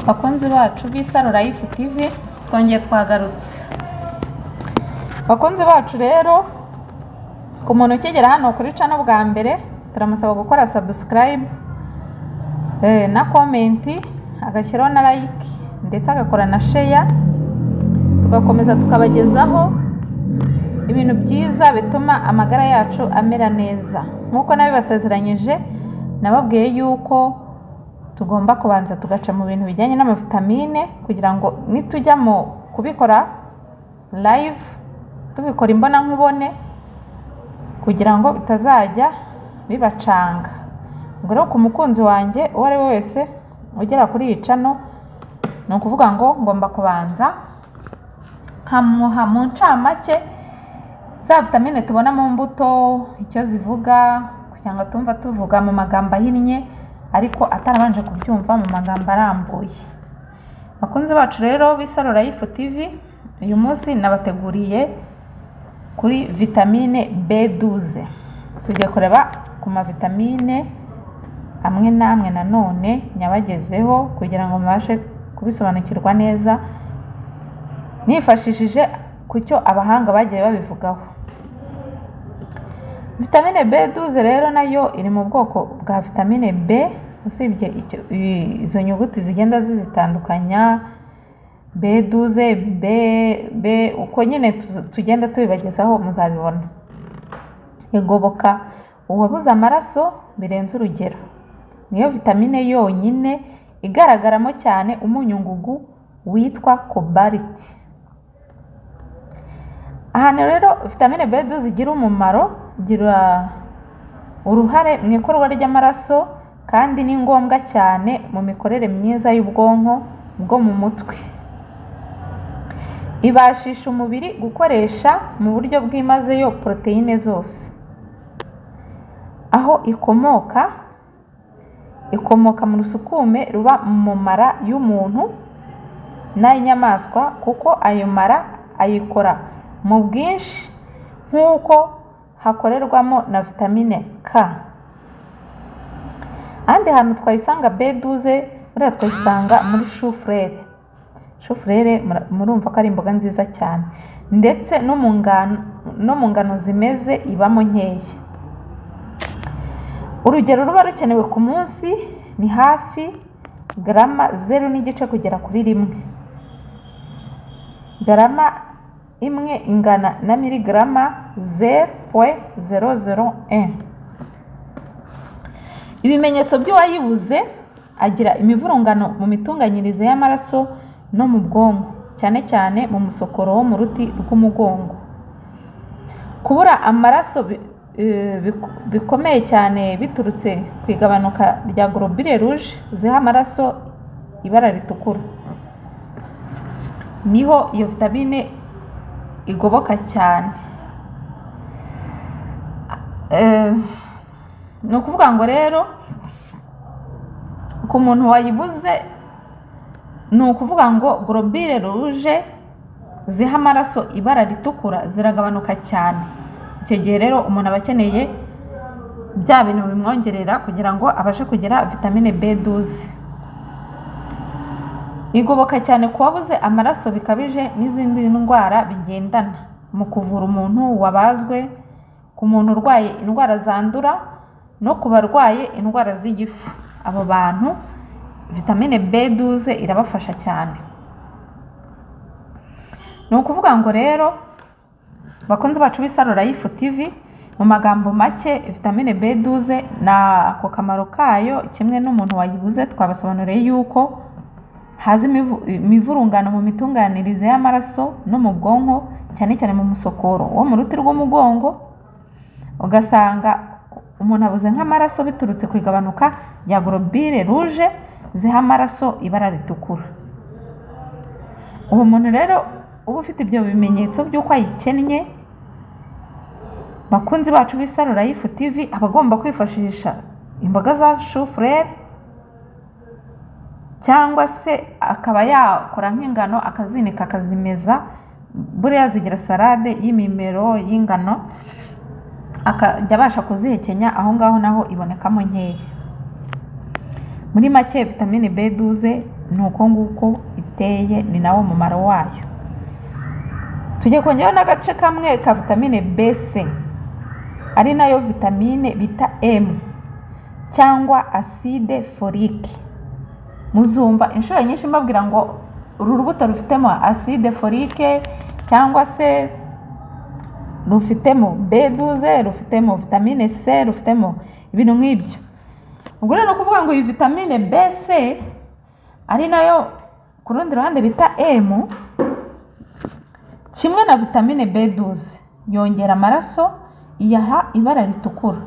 bakunzi bacu b'Isaro Life TV, twongeye twagarutse. Bakunzi bacu rero, ku muntu ukigera hano kuri channel bwa mbere, turamusaba gukora subscribe na comment, agashyiraho na like ndetse agakora na share, tugakomeza tukabagezaho ibintu byiza bituma amagara yacu amera neza. Nkuko nabibasezeranyije, nababwiye yuko tugomba kubanza tugaca mu bintu bijyanye n'amavitamine kugira ngo nitujya mu kubikora live tubikora imbona nkubone, kugira ngo bitazajya bibacanga. Ubwo rero ku mukunzi wanjye uwo ari we wese ugera kuri iyi channel, ni ukuvuga ngo ngomba kubanza nkamuha mu ncamake za vitamine tubona mu mbuto, icyo zivuga, kugira ngo tumva tuvuga mu magambo ahinnye ariko atarabanje kubyumva mu magambo arambuye. Bakunzi bacu rero b'Isaro Life TV, uyu munsi nabateguriye kuri vitamine B12. Tugiye kureba ku mavitamine amwe namwe nanone nyabagezeho kugira ngo mubashe kubisobanukirwa neza, nifashishije kucyo abahanga bagiye babivugaho. Vitamine B12 rero nayo iri mu bwoko bwa vitamine B, usibye izo nyuguti zigenda zitandukanya B12, B uko nyine tugenda tubibagezaho muzabibona. Igoboka uwabuze amaraso birenze urugero. Niyo vitamine yonyine igaragaramo cyane umunyungugu witwa cobalt. Aha rero vitamine B12 zigira umumaro, gira uruhare mu ikorwa ry'amaraso kandi ni ngombwa cyane mu mikorere myiza y'ubwonko bwo mu mutwe. Ibashisha umubiri gukoresha mu buryo bwimazeyo proteine zose. Aho ikomoka mu rusukume ruba mu mara y'umuntu n'ay'inyamaswa, kuko ayo mara ayikora mu bwinshi nk'uko hakorerwamo na vitamine K. Ahandi hantu twayisanga B12 buriya twayisanga muri shufurere. Shufurere murumva ko ari imboga nziza cyane, ndetse no mu ngano zimeze ibamo nkeya. Urugero ruba rukenewe ku munsi ni hafi grama 0.5 kugera kuri 1. Grama imwe ingana na miligrama 0.001. Ibimenyetso by'uwayibuze: agira imivurungano mu mitunganyirize y'amaraso no mu bwonko, cyane cyane mu musokoro wo mu ruti rw'umugongo. Kubura amaraso bikomeye cyane biturutse ku igabanuka rya globule rouge ziha amaraso ibara ritukura. Niho iyo vitamine igoboka cyane. Ni ukuvuga ngo rero ku muntu wayibuze, ni ukuvuga ngo globule rouge ziha amaraso ibara ritukura ziragabanuka cyane. Icyo gihe rero umuntu aba akeneye bya bintu bimwongerera kugira ngo abashe kugira vitamine B12. Igoboka cyane ku wabuze amaraso bikabije n'izindi ndwara bigendana, mu kuvura umuntu wabazwe, ku muntu urwaye indwara zandura no ku barwaye indwara z'igifu. Abo bantu vitamine B12 irabafasha cyane. Ni ukuvuga ngo rero bakunze bacu b'Isaro Life TV, mu magambo make vitamine B12 na ako kamaro kayo kimwe n'umuntu wayibuze twabasobanuriye yuko haza imivurungano mu mitunganirize y'amaraso no mu bwonko, cyane cyane mu musokoro wo mu ruti rw'umugongo. Ugasanga umuntu abuze nk'amaraso biturutse ku igabanuka rya globule rouge ziha amaraso ibara ritukura. Uwo muntu rero uba ufite ibyo bimenyetso by'uko ayikennye, bakunzi bacu b'Isaro Life TV, abagomba kwifashisha imboga za shufurere, cyangwa se akaba yakora nk'ingano akazinika akazimeza. Buriya zigira salade y'imimero y'ingano, akajya abasha kuzihekenya aho ngaho naho ibonekamo nkeya. Muri make vitamine B12 nuko nguko iteye, ni nawo mumaro wayo. Tujye kongeraho n'agace kamwe ka vitamine B6 ari nayo vitamine bita M cyangwa acide folique. Muzumva inshuro nyinshi mbabwira ngo uru rubuto rufitemo acide folique cyangwa se rufitemo B12, rufitemo vitamine C, rufitemo ibintu nk'ibyo. Ubwo rero no kuvuga ngo iyi vitamine B6 ari nayo ku rundi ruhande bita M, kimwe na vitamine B12 yongera amaraso, iyaha ibara ritukura.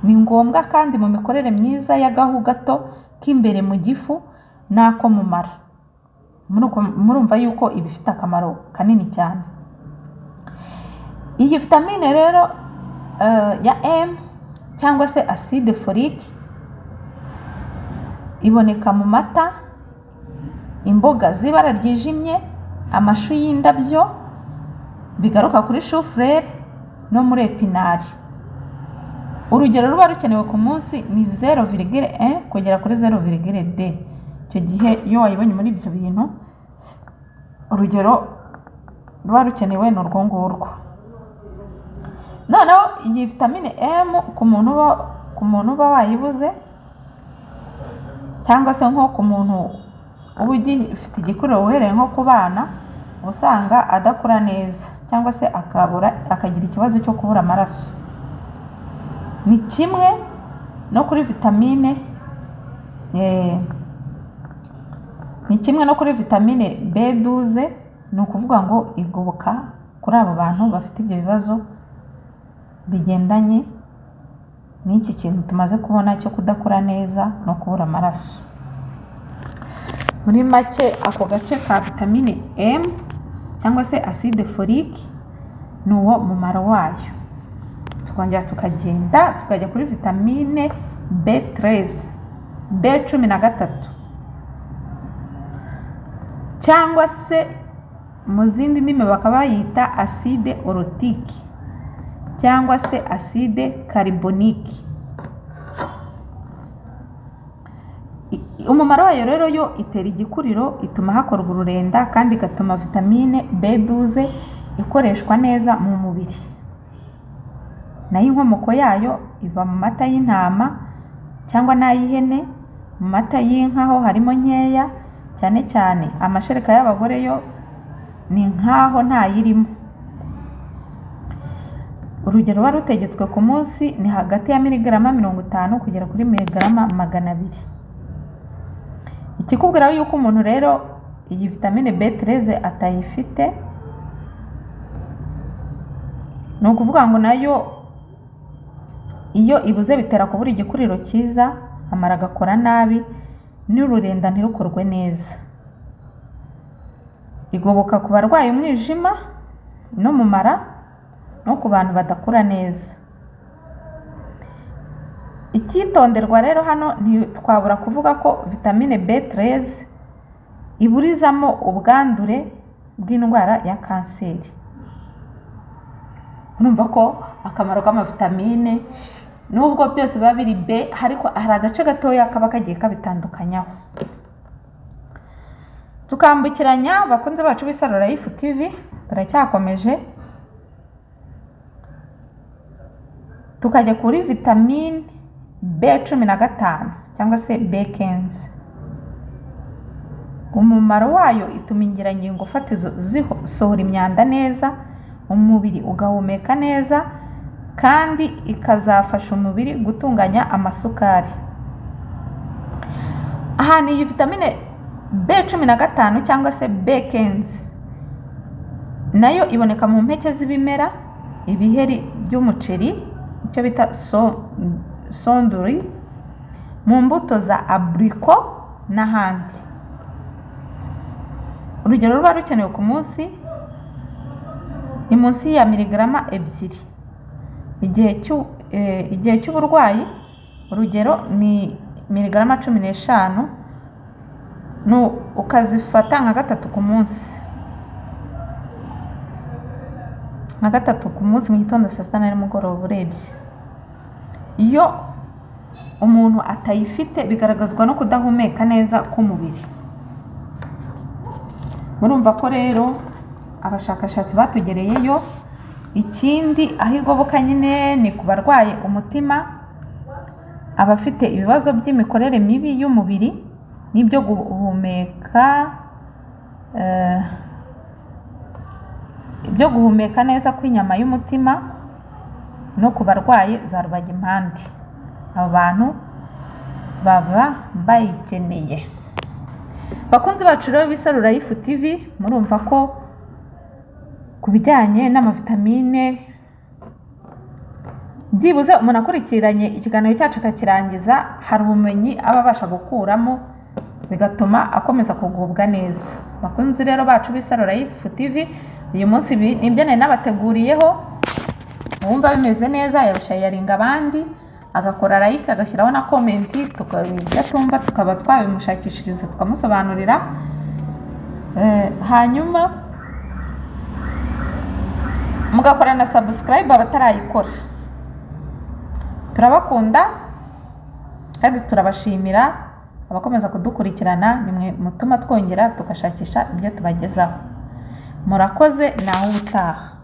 Ni ngombwa kandi mu mikorere myiza y'agahu gato k'imbere mu gifu n'ako mu mara. Murumva yuko ibifite akamaro kanini cyane. Iyi vitamine rero ya M cyangwa se acide folique iboneka mu mata, imboga z'ibara ryijimye, amashu y'indabyo, bigaruka kuri chou-fleur no muri epinari. Urugero ruba rukenewe ku munsi ni 0,1 kugera kuri 0,2. Icyo gihe iyo wayibonye muri ibyo bintu, urugero ruba rukenewe ni urwo ngurwo. Noneho iyi vitamine M ku muntu uba wayibuze, cyangwa se nko ku muntu uba ufite igikuriro uhereye nko ku bana, usanga adakura neza cyangwa se akagira ikibazo cyo kubura amaraso. Ni kimwe no kuri vitamine B12, ni ukuvuga ngo igoboka kuri abo bantu bafite ibyo bibazo bigendanye n'iki kintu tumaze kubona cyo kudakura neza no kubura amaraso. Muri make ako gace ka vitamine M cyangwa se acide folique ni uwo mumaro wayo. Tukongera tukagenda tukajya kuri vitamine B13, B13 cyangwa se mu zindi ndimi bakaba bayita acide orotique cyangwa se acide carbonique. Umumaro wayo rero yo itera igikuriro, ituma hakorwa ururenda kandi igatuma vitamine B12 ikoreshwa neza mu mubiri. Nayo inkomoko yayo iva mu mata y'intama cyangwa n'ay'ihene. Mu mata y'inka ho harimo nkeya, cyane cyane amashereka y'abagore yo ni nkaho ntayirimo. Urugero ruba rutegetswe ku munsi ni hagati ya miligrama 50 kugera kuri miligrama 200. Ikikubwira yuko umuntu rero iyi vitamine B13 atayifite, ni ukuvuga ngo nayo iyo ibuze bitera kubura igikuriro cyiza, amara agakora nabi, n'ururenda ntirukorwe neza. Igoboka ku barwaye umwijima no mu mara no ku bantu badakura neza. Icyitonderwa rero hano ntitwabura kuvuga ko vitamine B13 iburizamo ubwandure bw'indwara ya kanseri. Urumva ko akamaro k'amavitamine nubwo byose biba biri B, ariko hari agace gatoya kaba kagiye kabitandukanyaho. Tukambukiranya bakunze bacu b'Isaro Life TV, turacyakomeje tukajya kuri vitamine B15 cyangwa se B15. Umumaro wayo ituma ingirangingo fatizo zisohora imyanda neza, umubiri ugahumeka neza, kandi ikazafasha umubiri gutunganya amasukari. Aha ni vitamine B15 cyangwa se B15 nayo iboneka mu mpeke z'ibimera, ibiheri by'umuceri icyo bita sonduri, mu mbuto za abricot n'ahandi. Urugero ruba rukenewe ku munsi ni munsi ya miligrama 2. Igihe cy'uburwayi urugero ni miligrama 15, ukazifata nka 3 ku munsi, nka 3 ku munsi mu gitondo, saa sita na nimugoroba urebye. Iyo umuntu atayifite bigaragazwa no kudahumeka neza k'umubiri. murumva ko rero abashakashatsi batugereyeyo. Ikindi aho igoboka nyine ni ku barwaye umutima, abafite ibibazo by'imikorere mibi y'umubiri n'ibyo guhumeka neza kw'inyama y'umutima, no ku barwaye za rubagimpande. Abo bantu baba bayikeneye. Bakunzi bacu rero b'Isaro Life TV, murumva ko ku bijyanye n'amavitamine, byibuze umuntu akurikiranye ikiganiro cyacu akakirangiza, hari ubumenyi aba abasha gukuramo bigatuma akomeza kugubwa neza. Bakunzi rero bacu b'Isaro Life TV, uyu munsi nibyo nari nabateguriyeho. Wumva bimeze neza yabishayaringa abandi, agakora like, agashyiraho na comment, ibyo tumva tukaba twabimushakishiriza tukamusobanurira. Hanyuma mugakora na subscribe abatarayikora. Turabakunda kandi turabashimira abakomeza kudukurikirana, nimwe mutuma twongera tugashakisha ibyo tubagezaho. Murakoze, naho ubutaha.